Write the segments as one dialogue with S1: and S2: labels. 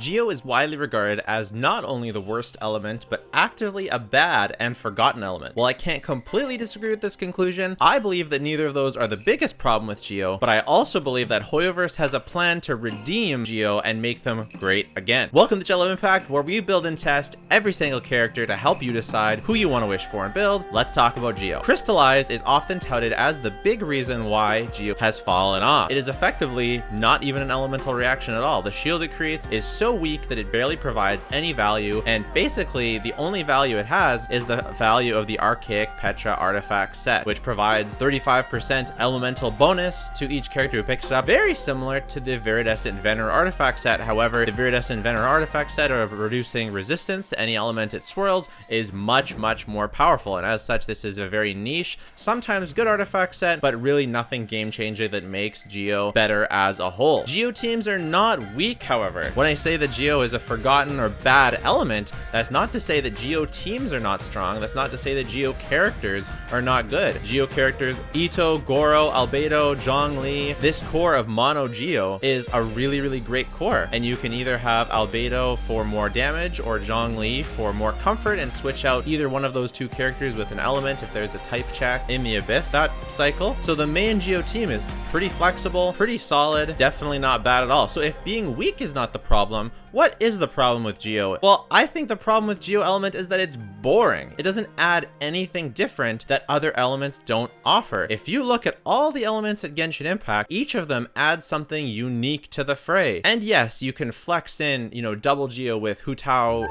S1: Geo is widely regarded as not only the worst element, but actively a bad and forgotten element. While I can't completely disagree with this conclusion, I believe that neither of those are the biggest problem with Geo, but I also believe that Hoyoverse has a plan to redeem Geo and make them great again. Welcome to Jello Impact, where we build and test every single character to help you decide who you want to wish for and build. Let's talk about Geo. Crystallize is often touted as the big reason why Geo has fallen off. It is effectively not even an elemental reaction at all. The shield it creates is so weak that it barely provides any value, and basically the only value it has is the value of the Archaic Petra artifact set, which provides 35% elemental bonus to each character who picks it up, very similar to the Viridescent Vener artifact set. However, the Viridescent Vener artifact set of reducing resistance to any element it swirls is much more powerful, and as such this is a very niche, sometimes good artifact set, but really nothing game changing that makes Geo better as a whole. Geo teams are not weak, however. When I say that Geo is a forgotten or bad element, that's not to say that Geo teams are not strong. That's not to say that Geo characters are not good. Geo characters, Itto, Goro, Albedo, Zhongli, this core of Mono Geo is a really great core, and you can either have Albedo for more damage or Zhongli for more comfort and switch out either one of those two characters with an element if there's a type check in the Abyss that cycle. So the main Geo team is pretty flexible, pretty solid, definitely not bad at all. So if being weak is not the problem, what is the problem with Geo? Well, I think the problem with Geo element is that it's boring. It doesn't add anything different that other elements don't offer. If you look at all the elements at Genshin Impact, each of them adds something unique to the fray. And yes, you can flex in, double Geo with Hu Tao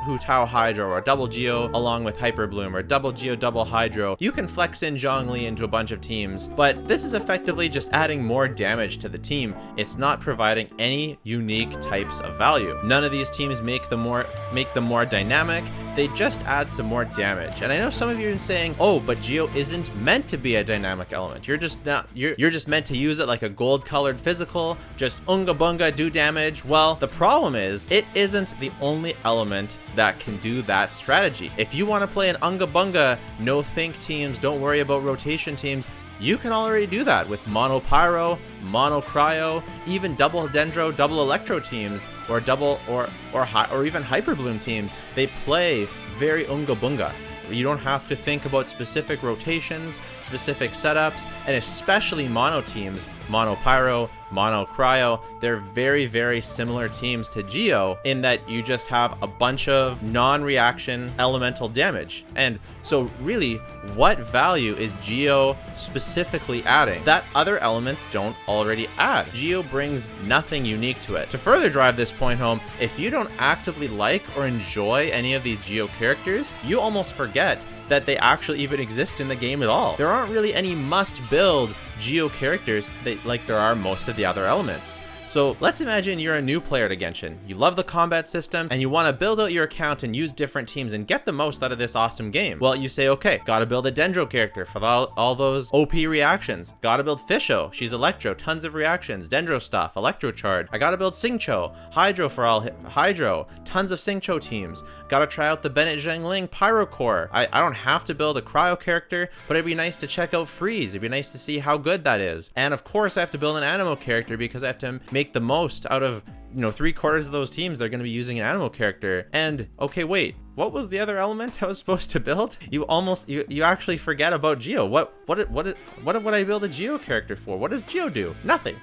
S1: Hydro, or double Geo along with Hyper Bloom, or double Geo double Hydro. You can flex in Zhongli into a bunch of teams, but this is effectively just adding more damage to the team. It's not providing any unique types of value. None of these teams make them more dynamic. They just add some more damage. And I know some of you are saying, oh, but Geo isn't meant to be a dynamic element. You're just meant to use it like a gold colored physical, just unga bunga, do damage. Well, the problem is it isn't the only element that can do that strategy. If you want to play an unga bunga, no think teams, don't worry about rotation teams, you can already do that with Mono Pyro, Mono Cryo, even double Dendro, double Electro teams, or even Hyper Bloom teams. They play very unga bunga. You don't have to think about specific rotations, specific setups, and especially mono teams, Mono Pyro, Mono Cryo. They're very similar teams to Geo in that you just have a bunch of non-reaction elemental damage. And so really, what value is Geo specifically adding that other elements don't already add? Geo brings nothing unique to it. To further drive this point home, if you don't actively like or enjoy any of these Geo characters, you almost forget that they actually even exist in the game at all. There aren't really any must-build Geo characters like there are most of the other elements. So let's imagine you're a new player to Genshin. You love the combat system and you want to build out your account and use different teams and get the most out of this awesome game. Well, you say, okay, gotta build a Dendro character for all those OP reactions. Gotta build Fisho. She's Electro, tons of reactions, Dendro stuff, Electro Charge. I gotta build Xingqiu, Hydro for all Hydro, tons of Xingqiu teams. Gotta try out the Bennett Zhengling Pyro Core. I don't have to build a Cryo character, but it'd be nice to check out Freeze. It'd be nice to see how good that is. And of course I have to build an Animo character because I have to make the most out of 3/4 of those teams. They're going to be using an Animo character. And okay, wait, what was the other element I was supposed to build? You actually forget about Geo. What would I build a Geo character for? What does Geo do? Nothing.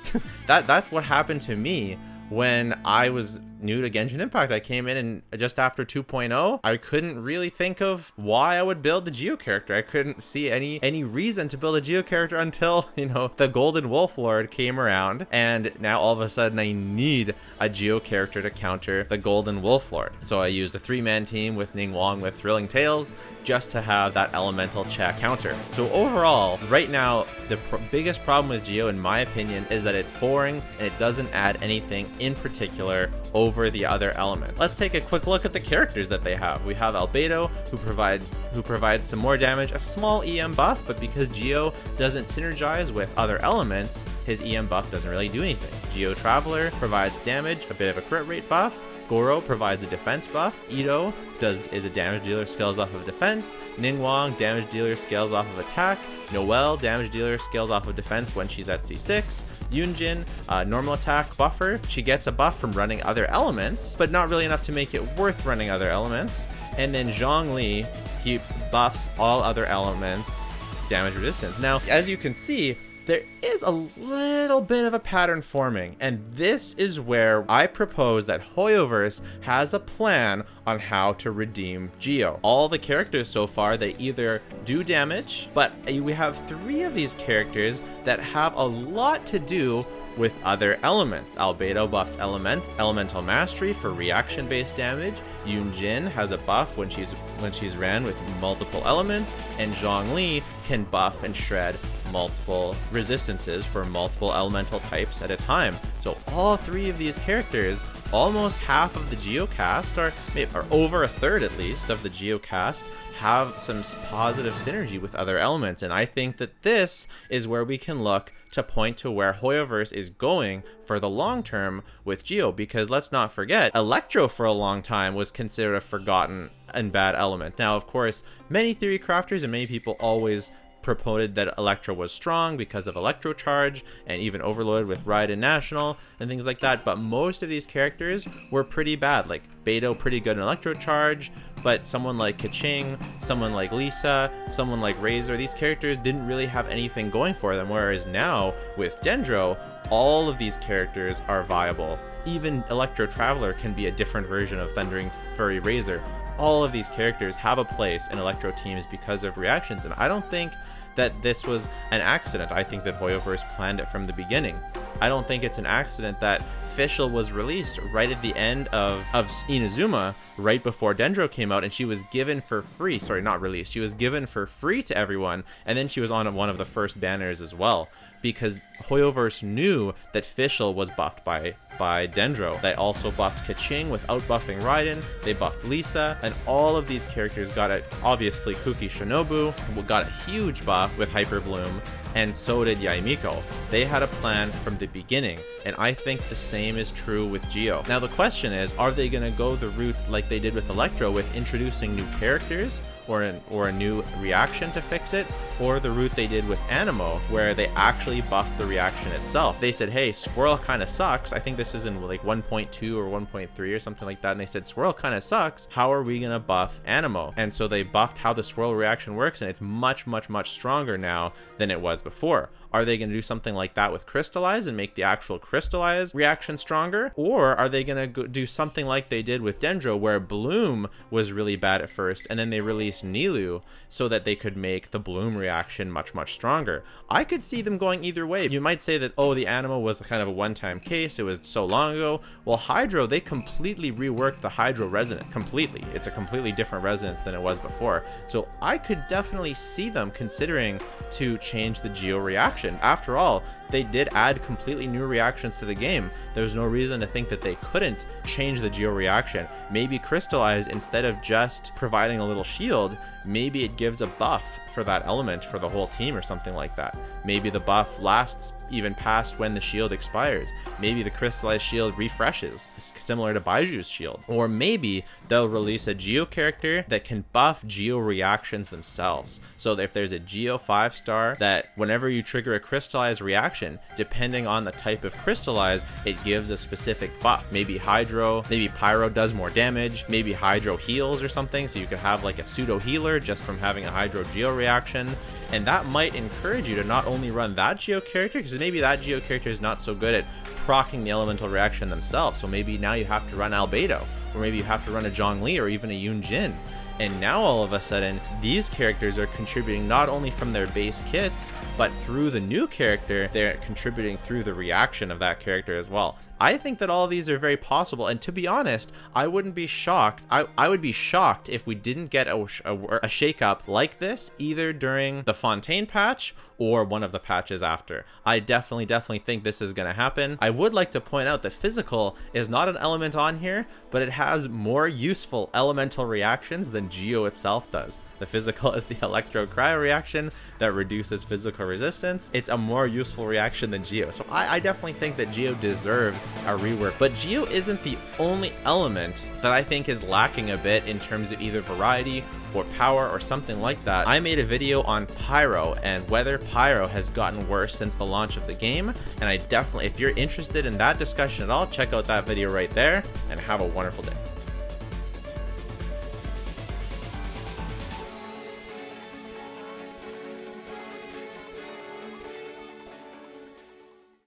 S1: That's what happened to me when I was new to Genshin Impact. I came in and just after 2.0, I couldn't really think of why I would build the Geo character. I couldn't see any reason to build a Geo character until, the Golden Wolf Lord came around, and now all of a sudden I need a Geo character to counter the Golden Wolf Lord. So I used a 3-man team with Ningguang with Thrilling Tales just to have that elemental check counter. So overall, right now, the biggest problem with Geo, in my opinion, is that it's boring and it doesn't add anything in particular over the other element. Let's take a quick look at the characters that they have. We have Albedo, who provides some more damage, a small EM buff, but because Geo doesn't synergize with other elements, his EM buff doesn't really do anything. Geo Traveler provides damage, a bit of a crit rate buff, Goro provides a defense buff. Ito is a damage dealer, scales off of defense. Ningguang, damage dealer, scales off of attack. Noelle, damage dealer, scales off of defense when she's at C6. Yunjin, normal attack buffer. She gets a buff from running other elements, but not really enough to make it worth running other elements. And then Zhongli, he buffs all other elements damage resistance. Now, as you can see, there is a little bit of a pattern forming, and this is where I propose that Hoyoverse has a plan on how to redeem Geo. All the characters so far, they either do damage, but we have 3 of these characters that have a lot to do with other elements. Albedo buffs elemental mastery for reaction-based damage. Yunjin has a buff when she's ran with multiple elements, and Zhongli can buff and shred multiple resistances for multiple elemental types at a time. So all 3 of these characters, almost half of the Geocast, or over a third at least of the Geocast, have some positive synergy with other elements, and I think that this is where we can look to point to where Hoyoverse is going for the long term with Geo, because let's not forget, Electro for a long time was considered a forgotten and bad element. Now, of course, many theory crafters and many people always proponed that Electro was strong because of Electro Charge and even overloaded with Raiden National and things like that, but most of these characters were pretty bad. Like Beidou, pretty good in Electro Charge, but someone like Keqing, someone like Lisa, someone like Razor, these characters didn't really have anything going for them, whereas now with Dendro, all of these characters are viable. Even Electro Traveler can be a different version of Thundering Fury Razor. All of these characters have a place in Electro teams because of reactions, and I don't think that this was an accident. I think that Hoyoverse planned it from the beginning. I don't think it's an accident that Fischl was released right at the end of Inazuma, right before Dendro came out, and she was given for free. Sorry, not released. She was given for free to everyone, and then she was on one of the first banners as well, because Hoyoverse knew that Fischl was buffed by Dendro. They also buffed Keqing without buffing Raiden. They buffed Lisa, and all of these characters got it. Obviously, Kuki Shinobu got a huge buff with Hyper Bloom, and so did Yaimiko. They had a plan from the beginning, and I think the same is true with Geo. Now the question is, are they going to go the route like they did with Electro, with introducing new characters or a new reaction to fix it, or the route they did with Anemo, where they actually buffed the reaction itself? They said, hey, Swirl kind of sucks. I think this is in like 1.2 or 1.3 or something like that, and they said Swirl kind of sucks. How are we gonna buff Anemo? And so they buffed how the Swirl reaction works, and it's much stronger now than it was before. Are they going to do something like that with Crystallize and make the actual Crystallize reaction stronger? Or are they going to do something like they did with Dendro, where Bloom was really bad at first, and then they released Nilou so that they could make the Bloom reaction much stronger? I could see them going either way. You might say that, oh, the Anemo was kind of a one-time case, it was so long ago. Well, Hydro, they completely reworked the Hydro Resonant completely. It's a completely different resonance than it was before. So I could definitely see them considering to change the Geo reaction. After all, they did add completely new reactions to the game. There's no reason to think that they couldn't change the Geo reaction. Maybe Crystallize, instead of just providing a little shield, maybe it gives a buff for that element for the whole team or something like that. Maybe the buff lasts even past when the shield expires. Maybe the Crystallized shield refreshes, similar to Baiju's shield. Or maybe they'll release a Geo character that can buff Geo reactions themselves. So if there's a Geo 5-star that whenever you trigger a Crystallized reaction, depending on the type of Crystallize, it gives a specific buff. Maybe Hydro, maybe Pyro does more damage, maybe Hydro heals or something, so you could have like a pseudo healer just from having a Hydro Geo reaction. And that might encourage you to not only run that Geo character, because maybe that Geo character is not so good at proccing the elemental reaction themselves, so maybe now you have to run Albedo, or maybe you have to run a Zhongli or even a Yunjin. And now all of a sudden, these characters are contributing not only from their base kits, but through the new character, they're contributing through the reaction of that character as well. I think that all of these are very possible, and to be honest, I wouldn't be shocked. I would be shocked if we didn't get a shakeup like this either during the Fontaine patch or one of the patches after. I definitely think this is going to happen. I would like to point out that Physical is not an element on here, but it has more useful elemental reactions than Geo itself does. The Physical is the Electro Cryo reaction that reduces physical resistance. It's a more useful reaction than Geo. So I definitely think that Geo deserves a rework. But Geo isn't the only element that I think is lacking a bit in terms of either variety or power or something like that. I made a video on Pyro and whether Pyro has gotten worse since the launch of the game, and I definitely, if you're interested in that discussion at all, check out that video right there, and have a wonderful day.